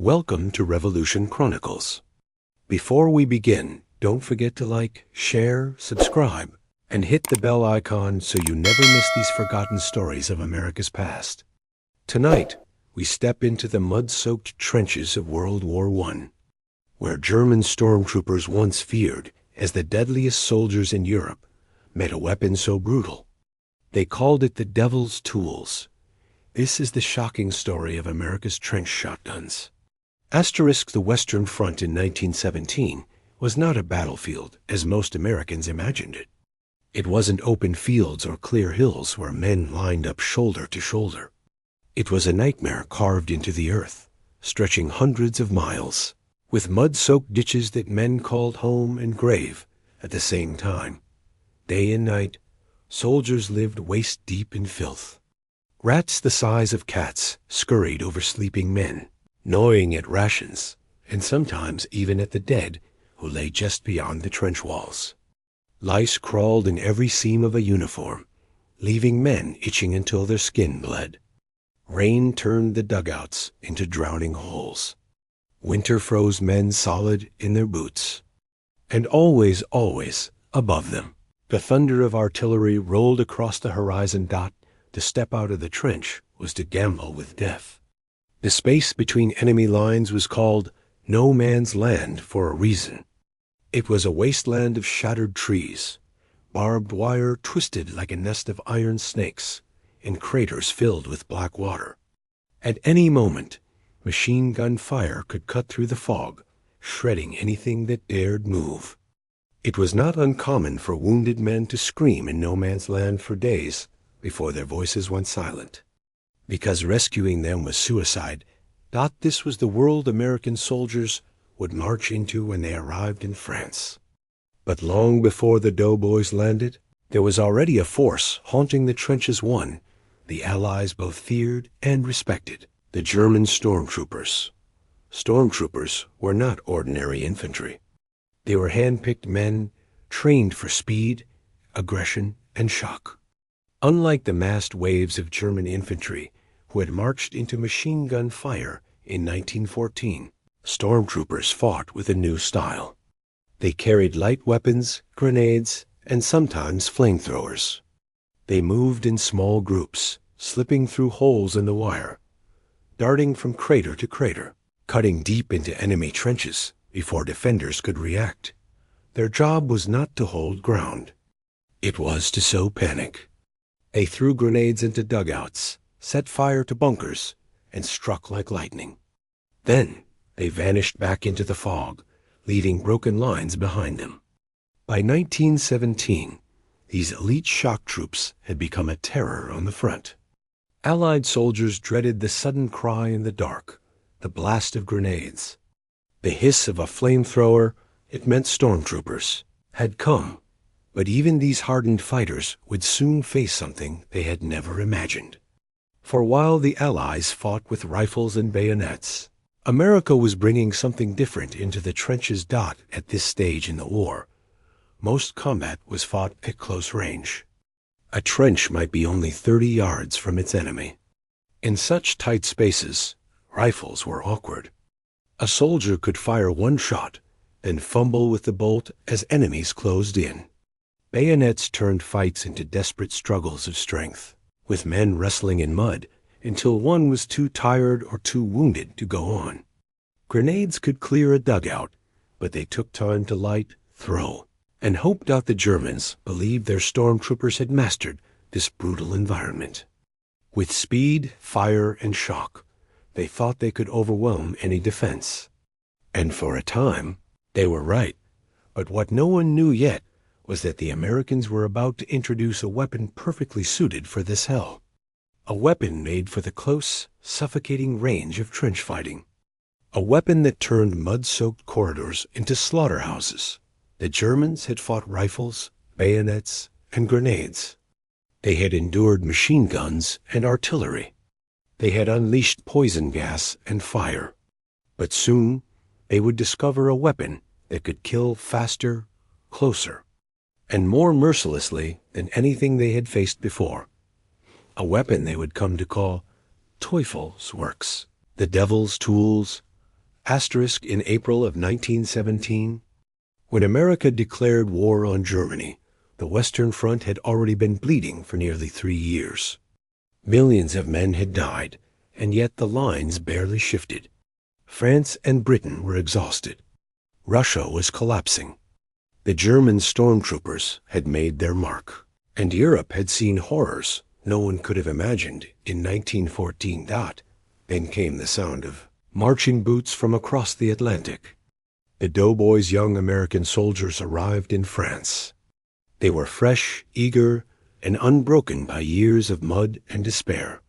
Welcome to Revolution Chronicles. Before we begin, don't forget to like, share, subscribe, and hit the bell icon so you never miss these forgotten stories of America's past. Tonight, we step into the mud-soaked trenches of World War I, where German stormtroopers once feared as the deadliest soldiers in Europe met a weapon so brutal. They called it the Devil's Tools. This is the shocking story of America's trench shotguns. The Western Front in 1917 was not a battlefield as most Americans imagined it. It wasn't open fields or clear hills where men lined up shoulder to shoulder. It was a nightmare carved into the earth, stretching hundreds of miles, with mud-soaked ditches that men called home and grave at the same time. Day and night, soldiers lived waist-deep in filth. Rats the size of cats scurried over sleeping men, gnawing at rations, and sometimes even at the dead who lay just beyond the trench walls. Lice crawled in every seam of a uniform, leaving men itching until their skin bled. Rain turned the dugouts into drowning holes. Winter froze men solid in their boots. And always, above them, the thunder of artillery rolled across the horizon. To step out of the trench was to gamble with death. The space between enemy lines was called no man's land for a reason. It was a wasteland of shattered trees, barbed wire twisted like a nest of iron snakes, and craters filled with black water. At any moment, machine gun fire could cut through the fog, shredding anything that dared move. It was not uncommon for wounded men to scream in no man's land for days before their voices went silent. Because rescuing them was suicide, this was the world American soldiers would march into when they arrived in France. But long before the doughboys landed, there was already a force haunting the trenches the Allies both feared and respected: the German Stormtroopers. Stormtroopers were not ordinary infantry. They were hand-picked men trained for speed, aggression, and shock. Unlike the massed waves of German infantry who had marched into machine gun fire in 1914, stormtroopers fought with a new style. They carried light weapons, grenades, and sometimes flamethrowers. They moved in small groups, slipping through holes in the wire, darting from crater to crater, cutting deep into enemy trenches before defenders could react. Their job was not to hold ground. It was to sow panic. They threw grenades into dugouts, set fire to bunkers, and struck like lightning. Then they vanished back into the fog, leaving broken lines behind them. By 1917, these elite shock troops had become a terror on the front. Allied soldiers dreaded the sudden cry in the dark, the blast of grenades. The hiss of a flamethrower, it meant stormtroopers, had come. But even these hardened fighters would soon face something they had never imagined. For while the Allies fought with rifles and bayonets, America was bringing something different into the trenches. At this stage in the war, most combat was fought at close range. A trench might be only 30 yards from its enemy. In such tight spaces, rifles were awkward. A soldier could fire one shot, then fumble with the bolt as enemies closed in. Bayonets turned fights into desperate struggles of strength, with men wrestling in mud until one was too tired or too wounded to go on. Grenades could clear a dugout, but they took time to light, throw, and hope. The Germans believed their stormtroopers had mastered this brutal environment. With speed, fire, and shock, they thought they could overwhelm any defense. And for a time, they were right. But what no one knew yet was that the Americans were about to introduce a weapon perfectly suited for this hell. A weapon made for the close, suffocating range of trench fighting. A weapon that turned mud-soaked corridors into slaughterhouses. The Germans had fought rifles, bayonets, and grenades. They had endured machine guns and artillery. They had unleashed poison gas and fire. But soon, they would discover a weapon that could kill faster, closer, and more mercilessly than anything they had faced before. A weapon they would come to call Teufelswerks, the Devil's Tools, In April of 1917, when America declared war on Germany, the Western Front had already been bleeding for nearly 3 years. Millions of men had died, and yet the lines barely shifted. France and Britain were exhausted. Russia was collapsing. The German stormtroopers had made their mark, and Europe had seen horrors no one could have imagined in 1914. Then came the sound of marching boots from across the Atlantic. The doughboys young American soldiers arrived in France. They were fresh, eager, and unbroken by years of mud and despair.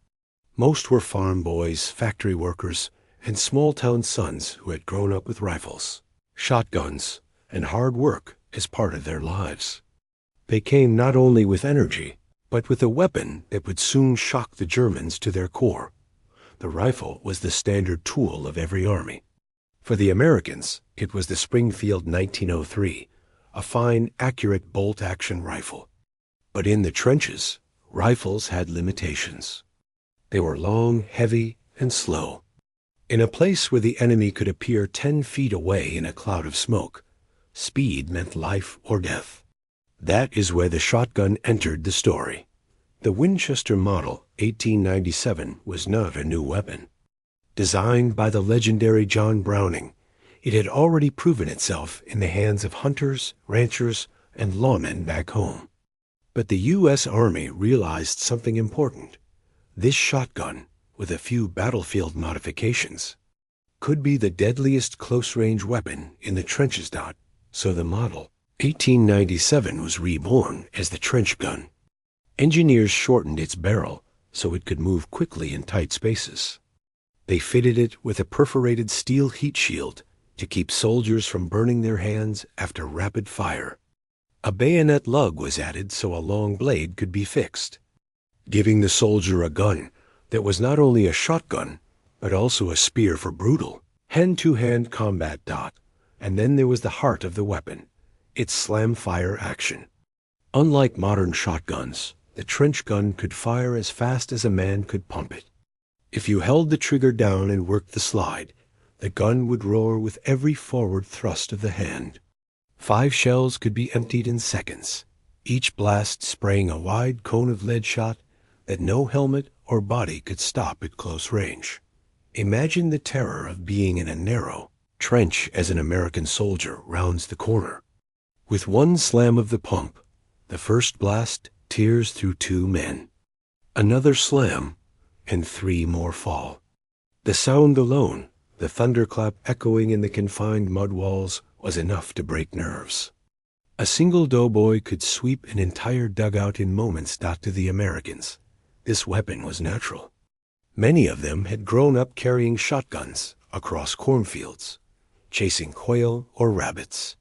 Most were farm boys, factory workers, and small-town sons who had grown up with rifles, shotguns, and hard work as part of their lives. They came not only with energy, but with a weapon that would soon shock the Germans to their core. The rifle was the standard tool of every army. For the Americans, it was the Springfield 1903, a fine, accurate bolt-action rifle. But in the trenches, rifles had limitations. They were long, heavy, and slow. In a place where the enemy could appear 10 feet away in a cloud of smoke, speed meant life or death. That is where the shotgun entered the story. The Winchester Model 1897 was not a new weapon. Designed by the legendary John Browning, it had already proven itself in the hands of hunters, ranchers, and lawmen back home. But the U.S. Army realized something important. This shotgun, with a few battlefield modifications, could be the deadliest close-range weapon in the trenches. So the Model 1897 was reborn as the trench gun. Engineers shortened its barrel so it could move quickly in tight spaces. They fitted it with a perforated steel heat shield to keep soldiers from burning their hands after rapid fire. A bayonet lug was added so a long blade could be fixed, giving the soldier a gun that was not only a shotgun, but also a spear for brutal, hand-to-hand combat. And then there was the heart of the weapon, its slam-fire action. Unlike modern shotguns, the trench gun could fire as fast as a man could pump it. If you held the trigger down and worked the slide, the gun would roar with every forward thrust of the hand. 5 shells could be emptied in seconds, each blast spraying a wide cone of lead shot that no helmet or body could stop at close range. Imagine the terror of being in a narrow trench as an American soldier rounds the corner. With one slam of the pump, the first blast tears through 2 men. Another slam, and 3 more fall. The sound alone, the thunderclap echoing in the confined mud walls, was enough to break nerves. A single doughboy could sweep an entire dugout in moments. To the Americans, this weapon was natural. Many of them had grown up carrying shotguns across cornfields, chasing quail or rabbits.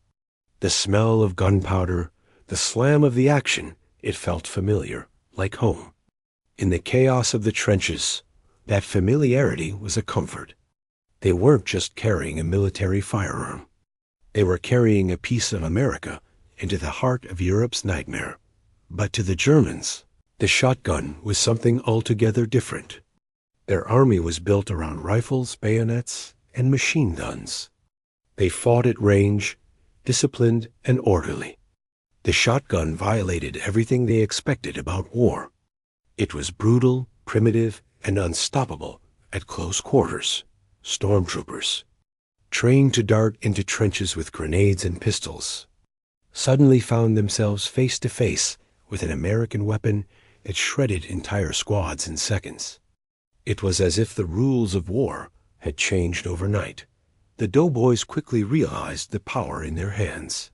The smell of gunpowder, the slam of the action, it felt familiar, like home. In the chaos of the trenches, that familiarity was a comfort. They weren't just carrying a military firearm. They were carrying a piece of America into the heart of Europe's nightmare. But to the Germans, the shotgun was something altogether different. Their army was built around rifles, bayonets, and machine guns. They fought at range, disciplined and orderly. The shotgun violated everything they expected about war. It was brutal, primitive, and unstoppable at close quarters. Stormtroopers, trained to dart into trenches with grenades and pistols, suddenly found themselves face to face with an American weapon that shredded entire squads in seconds. It was as if the rules of war had changed overnight. The doughboys quickly realized the power in their hands.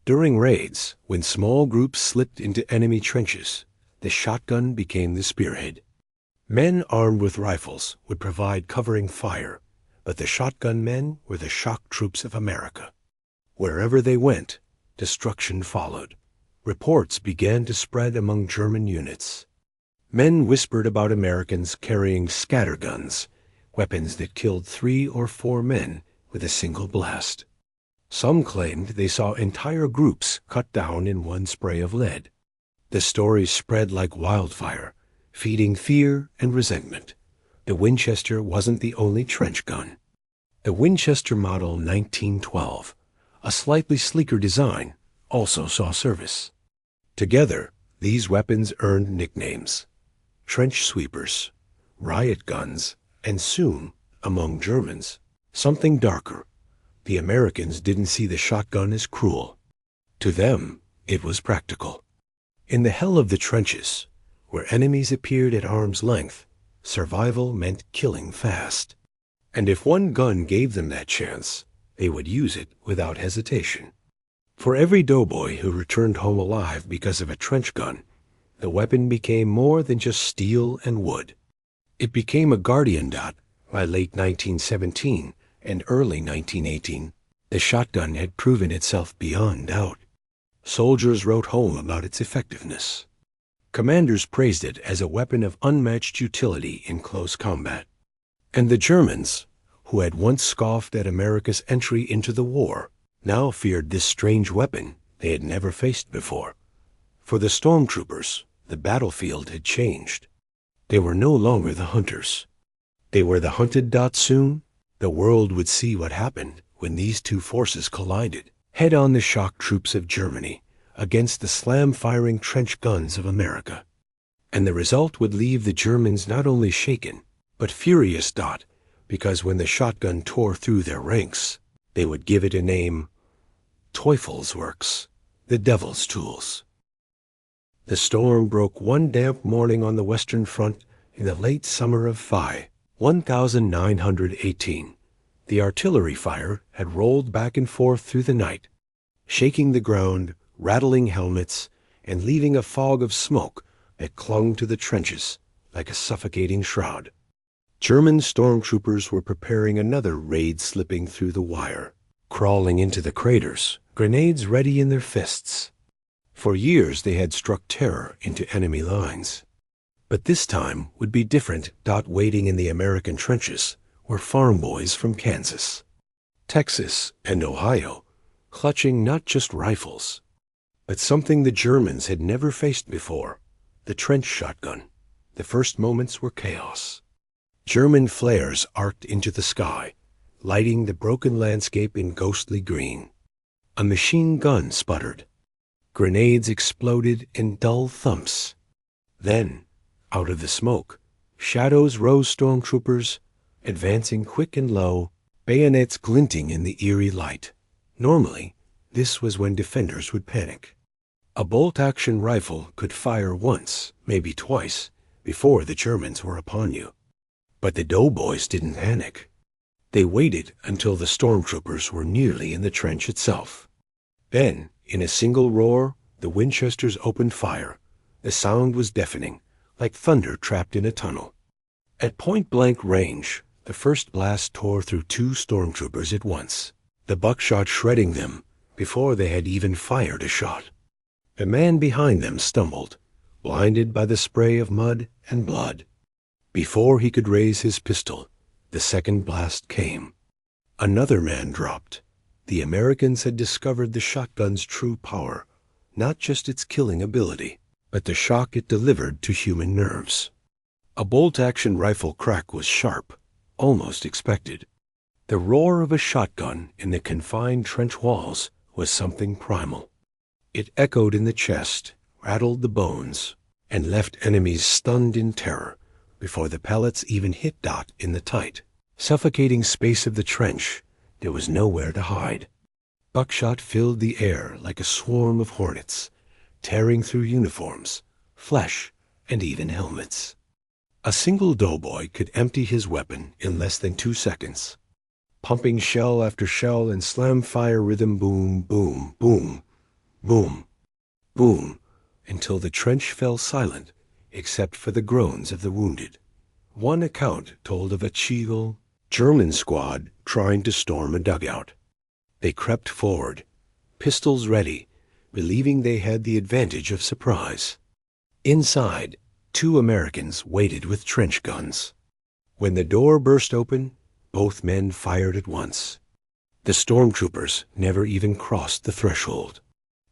During raids, when small groups slipped into enemy trenches, the shotgun became the spearhead. Men armed with rifles would provide covering fire, but the shotgun men were the shock troops of America. Wherever they went, destruction followed. Reports began to spread among German units. Men whispered about Americans carrying scatterguns, weapons that killed 3 or 4 men with a single blast. Some claimed they saw entire groups cut down in one spray of lead. The stories spread like wildfire, feeding fear and resentment. The Winchester wasn't the only trench gun. The Winchester Model 1912, a slightly sleeker design, also saw service. Together, these weapons earned nicknames: trench sweepers, riot guns, and soon, among Germans, something darker. The Americans didn't see the shotgun as cruel. To them, it was practical. In the hell of the trenches, where enemies appeared at arm's length, survival meant killing fast. And if one gun gave them that chance, they would use it without hesitation. For every doughboy who returned home alive because of a trench gun, the weapon became more than just steel and wood. It became a guardian. By late 1917 and early 1918, the shotgun had proven itself beyond doubt. Soldiers wrote home about its effectiveness. Commanders praised it as a weapon of unmatched utility in close combat. And the Germans, who had once scoffed at America's entry into the war, now feared this strange weapon they had never faced before. For the Stormtroopers, the battlefield had changed. They were no longer the hunters. They were the hunted. Soon, the world would see what happened when these two forces collided. Head on the shock troops of Germany against the slam-firing trench guns of America. And the result would leave the Germans not only shaken, but furious. Because when the shotgun tore through their ranks, they would give it a name: Teufelswerks, the devil's tools. The storm broke one damp morning on the Western Front in the late summer of 1918. The artillery fire had rolled back and forth through the night, shaking the ground, rattling helmets, and leaving a fog of smoke that clung to the trenches like a suffocating shroud. German stormtroopers were preparing another raid, slipping through the wire, crawling into the craters, grenades ready in their fists. For years they had struck terror into enemy lines. But this time would be different. Waiting in the American trenches were farm boys from Kansas, Texas, and Ohio, clutching not just rifles, but something the Germans had never faced before: the trench shotgun. The first moments were chaos. German flares arced into the sky, lighting the broken landscape in ghostly green. A machine gun sputtered. Grenades exploded in dull thumps. Then, out of the smoke, shadows rose: stormtroopers, advancing quick and low, bayonets glinting in the eerie light. Normally, this was when defenders would panic. A bolt-action rifle could fire once, maybe twice, before the Germans were upon you. But the doughboys didn't panic. They waited until the stormtroopers were nearly in the trench itself. Then, in a single roar, the Winchesters opened fire. The sound was deafening, like thunder trapped in a tunnel. At point-blank range, the first blast tore through two stormtroopers at once, the buckshot shredding them before they had even fired a shot. The man behind them stumbled, blinded by the spray of mud and blood. Before he could raise his pistol, the second blast came. Another man dropped. The Americans had discovered the shotgun's true power, not just its killing ability, but the shock it delivered to human nerves. A bolt-action rifle crack was sharp, almost expected. The roar of a shotgun in the confined trench walls was something primal. It echoed in the chest, rattled the bones, and left enemies stunned in terror before the pellets even hit. In the tight, suffocating space of the trench, there was nowhere to hide. Buckshot filled the air like a swarm of hornets, tearing through uniforms, flesh, and even helmets. A single doughboy could empty his weapon in less than 2 seconds, pumping shell after shell in slam-fire rhythm: boom, boom, boom, boom, boom, until the trench fell silent except for the groans of the wounded. One account told of a Cheegle German squad trying to storm a dugout. They crept forward, pistols ready, believing they had the advantage of surprise. Inside, 2 Americans waited with trench guns. When the door burst open, both men fired at once. The stormtroopers never even crossed the threshold.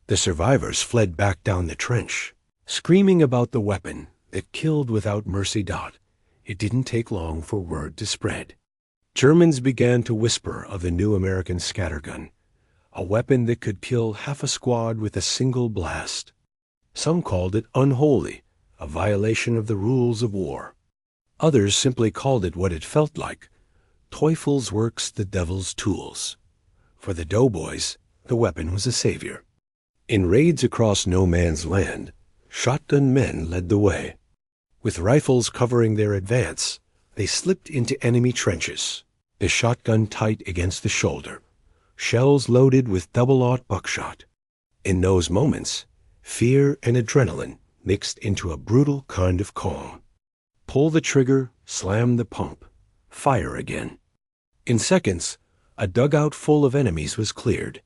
The survivors fled back down the trench, screaming about the weapon that killed without mercy. It didn't take long for word to spread. Germans began to whisper of the new American scattergun, a weapon that could kill half a squad with a single blast. Some called it unholy, a violation of the rules of war. Others simply called it what it felt like, Teufel's works, the devil's tools. For the doughboys, the weapon was a savior. In raids across no man's land, shotgun men led the way. With rifles covering their advance, they slipped into enemy trenches, the shotgun tight against the shoulder, shells loaded with double-aught buckshot. In those moments, fear and adrenaline mixed into a brutal kind of calm. Pull the trigger, slam the pump, fire again. In seconds, a dugout full of enemies was cleared.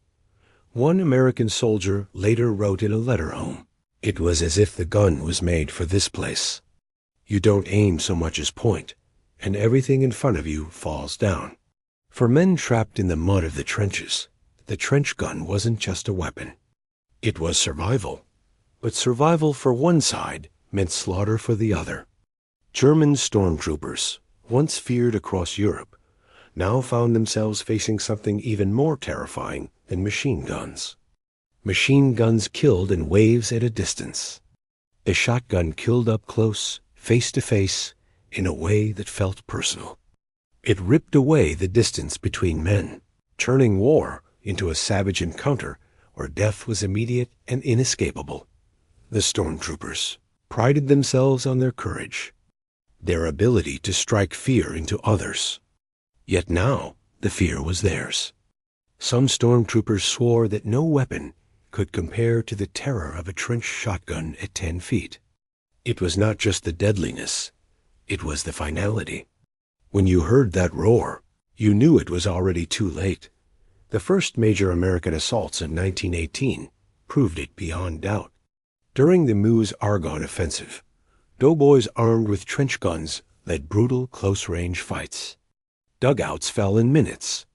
One American soldier later wrote in a letter home, "It was as if the gun was made for this place. You don't aim so much as point, and everything in front of you falls down." For men trapped in the mud of the trenches, the trench gun wasn't just a weapon. It was survival. But survival for one side meant slaughter for the other. German stormtroopers, once feared across Europe, now found themselves facing something even more terrifying than machine guns. Machine guns killed in waves at a distance. The shotgun killed up close, face to face, in a way that felt personal. It ripped away the distance between men, turning war into a savage encounter where death was immediate and inescapable. The stormtroopers prided themselves on their courage, their ability to strike fear into others. Yet now the fear was theirs. Some stormtroopers swore that no weapon could compare to the terror of a trench shotgun at 10 feet. It was not just the deadliness, it was the finality. When you heard that roar, you knew it was already too late. The first major American assaults in 1918 proved it beyond doubt. During the Meuse-Argonne offensive, doughboys armed with trench guns led brutal close-range fights. Dugouts fell in minutes.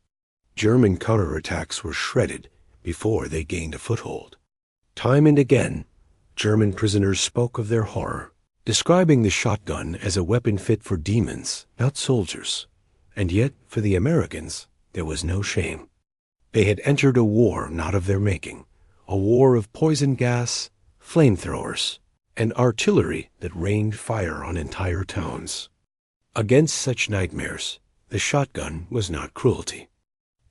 German counterattacks were shredded before they gained a foothold. Time and again, German prisoners spoke of their horror, describing the shotgun as a weapon fit for demons, not soldiers. And yet, for the Americans, there was no shame. They had entered a war not of their making, a war of poison gas, flamethrowers, and artillery that rained fire on entire towns. Against such nightmares, the shotgun was not cruelty.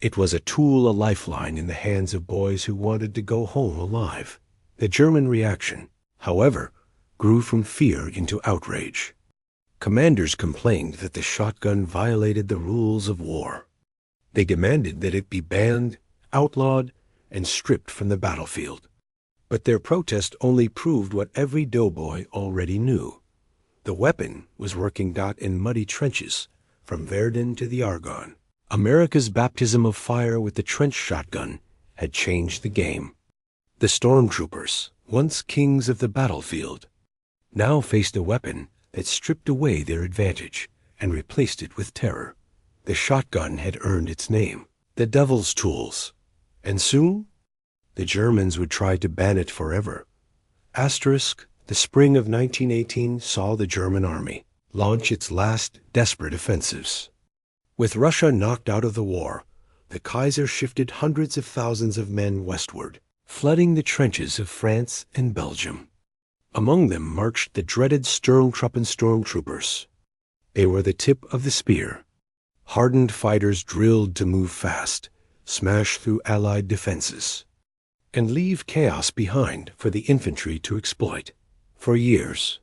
It was a tool, a lifeline in the hands of boys who wanted to go home alive. The German reaction, however, grew from fear into outrage. Commanders complained that the shotgun violated the rules of war. They demanded that it be banned, outlawed, and stripped from the battlefield. But their protest only proved what every doughboy already knew. The weapon was working not in muddy trenches, from Verdun to the Argonne. America's baptism of fire with the trench shotgun had changed the game. The stormtroopers, once kings of the battlefield, now faced a weapon that stripped away their advantage and replaced it with terror. The shotgun had earned its name, the devil's tools, and soon the Germans would try to ban it forever. Asterisk, the spring of 1918 saw the German army launch its last desperate offensives. With Russia knocked out of the war, the Kaiser shifted hundreds of thousands of men westward, flooding the trenches of France and Belgium. Among them marched the dreaded Stormtroopers. They were the tip of the spear, hardened fighters drilled to move fast, smash through Allied defenses, and leave chaos behind for the infantry to exploit. For years,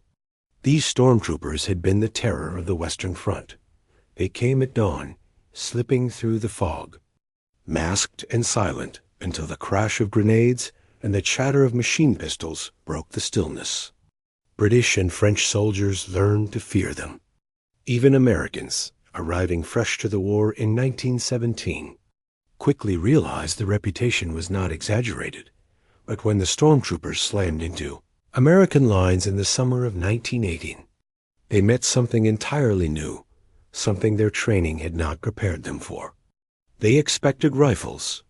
these stormtroopers had been the terror of the Western Front. They came at dawn, slipping through the fog, masked and silent until the crash of grenades and the chatter of machine pistols broke the stillness. British and French soldiers learned to fear them. Even Americans, arriving fresh to the war in 1917, quickly realized the reputation was not exaggerated. But when the stormtroopers slammed into American lines in the summer of 1918, they met something entirely new, something their training had not prepared them for. They expected rifles.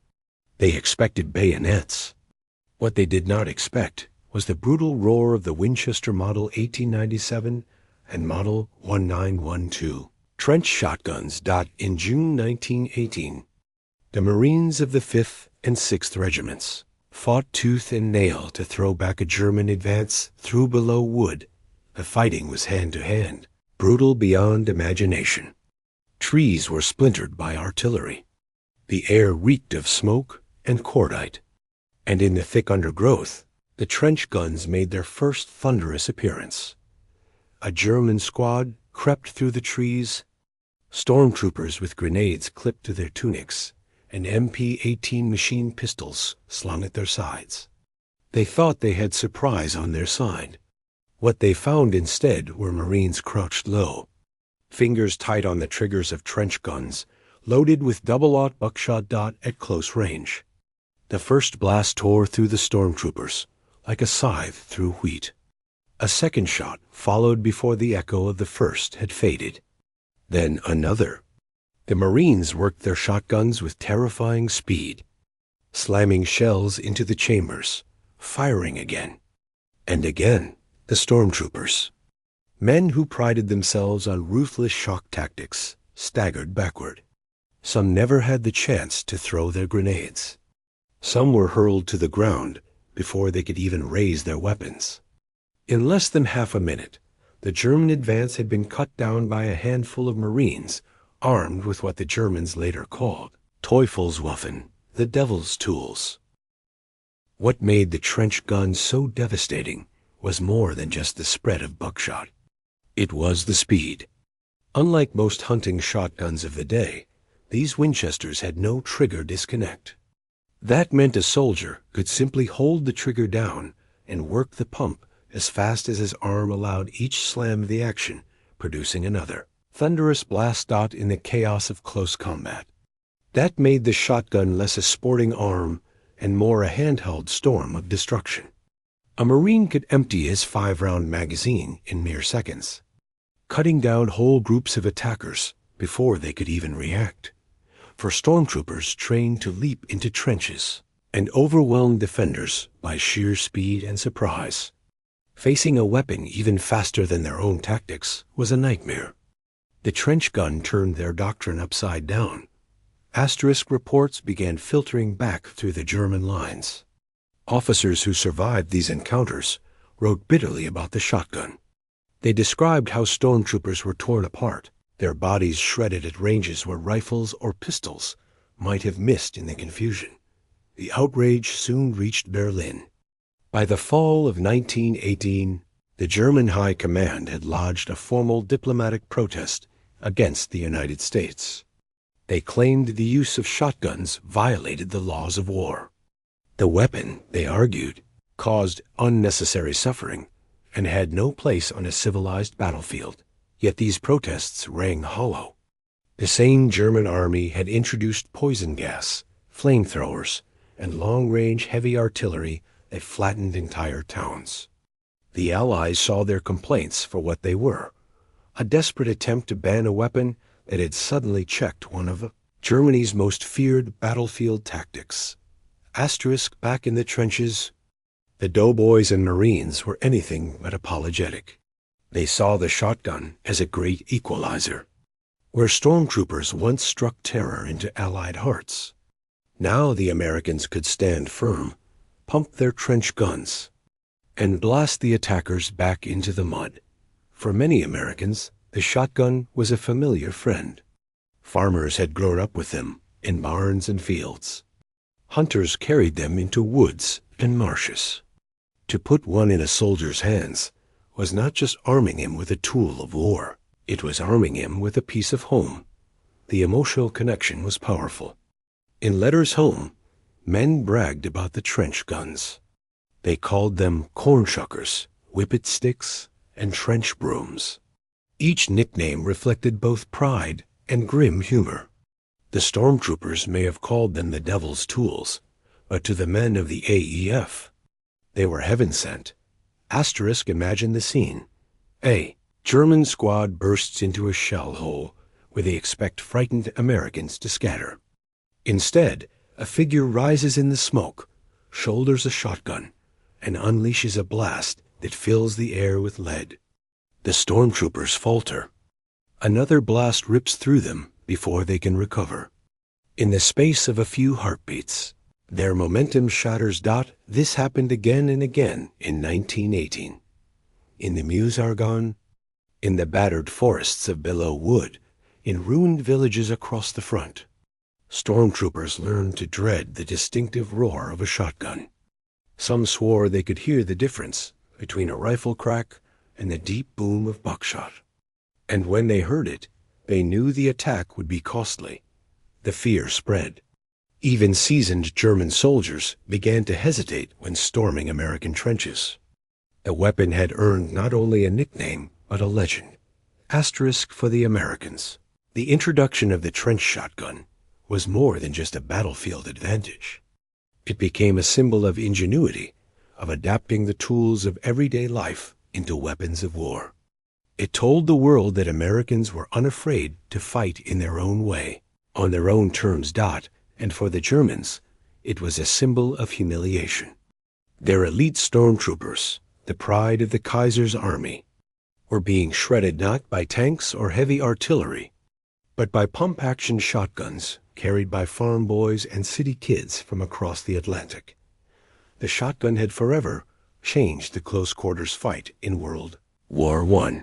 They expected bayonets. What they did not expect was the brutal roar of the Winchester Model 1897 and Model 1912. Trench shotguns. In June 1918, the Marines of the 5th and 6th Regiments fought tooth and nail to throw back a German advance through below wood. The fighting was hand-to-hand, brutal beyond imagination. Trees were splintered by artillery. The air reeked of smoke and cordite. And in the thick undergrowth, the trench guns made their first thunderous appearance. A German squad crept through the trees, stormtroopers with grenades clipped to their tunics, and MP-18 machine pistols slung at their sides. They thought they had surprise on their side. What they found instead were Marines crouched low, fingers tight on the triggers of trench guns, loaded with double-aught buckshot. At close range. The first blast tore through the stormtroopers, like a scythe through wheat. A second shot followed before the echo of the first had faded. Then another. The Marines worked their shotguns with terrifying speed, slamming shells into the chambers, firing again. And again, the stormtroopers, men who prided themselves on ruthless shock tactics, staggered backward. Some never had the chance to throw their grenades. Some were hurled to the ground before they could even raise their weapons. In less than half a minute, the German advance had been cut down by a handful of Marines armed with what the Germans later called Teufelswaffen, the devil's tools. What made the trench gun so devastating was more than just the spread of buckshot. It was the speed. Unlike most hunting shotguns of the day, these Winchesters had no trigger disconnect. That meant a soldier could simply hold the trigger down and work the pump as fast as his arm allowed each slam of the action, producing another thunderous blast. In the chaos of close combat. That made the shotgun less a sporting arm and more a handheld storm of destruction. A Marine could empty his 5-round magazine in mere seconds, cutting down whole groups of attackers before they could even react. For stormtroopers trained to leap into trenches and overwhelm defenders by sheer speed and surprise, facing a weapon even faster than their own tactics was a nightmare. The trench gun turned their doctrine upside down. Asterisk reports began filtering back through the German lines. Officers who survived these encounters wrote bitterly about the shotgun. They described how stormtroopers were torn apart, their bodies shredded at ranges where rifles or pistols might have missed in the confusion. The outrage soon reached Berlin. By the fall of 1918, the German High Command had lodged a formal diplomatic protest against the United States. They claimed the use of shotguns violated the laws of war. The weapon, they argued, caused unnecessary suffering and had no place on a civilized battlefield. Yet these protests rang hollow. The same German army had introduced poison gas, flamethrowers, and long-range heavy artillery that flattened entire towns. The Allies saw their complaints for what they were, a desperate attempt to ban a weapon that had suddenly checked one of Germany's most feared battlefield tactics. Asterisk back in the trenches, the doughboys and Marines were anything but apologetic. They saw the shotgun as a great equalizer. Where stormtroopers once struck terror into Allied hearts, now the Americans could stand firm, pump their trench guns, and blast the attackers back into the mud. For many Americans, the shotgun was a familiar friend. Farmers had grown up with them in barns and fields. Hunters carried them into woods and marshes. To put one in a soldier's hands was not just arming him with a tool of war. It was arming him with a piece of home. The emotional connection was powerful. In letters home, men bragged about the trench guns. They called them cornshuckers, whippet sticks, and trench brooms. Each nickname reflected both pride and grim humor. The stormtroopers may have called them the devil's tools, but to the men of the AEF, they were heaven sent. Asterisk imagine the scene. A German squad bursts into a shell hole where they expect frightened Americans to scatter. Instead, a figure rises in the smoke, shoulders a shotgun, and unleashes a blast that fills the air with lead. The stormtroopers falter. Another blast rips through them before they can recover. In the space of a few heartbeats, their momentum shatters. This happened again and again in 1918. In the Meuse-Argonne, in the battered forests of Belleau Wood, in ruined villages across the front, stormtroopers learned to dread the distinctive roar of a shotgun. Some swore they could hear the difference between a rifle crack and the deep boom of buckshot. And when they heard it, they knew the attack would be costly. The fear spread. Even seasoned German soldiers began to hesitate when storming American trenches. The weapon had earned not only a nickname, but a legend. Asterisk for the Americans. The introduction of the trench shotgun was more than just a battlefield advantage. It became a symbol of ingenuity, of adapting the tools of everyday life into weapons of war. It told the world that Americans were unafraid to fight in their own way, on their own terms. And for the Germans, it was a symbol of humiliation. Their elite stormtroopers, the pride of the Kaiser's army, were being shredded not by tanks or heavy artillery, but by pump-action shotguns carried by farm boys and city kids from across the Atlantic. The shotgun had forever changed the close-quarters fight in World War I.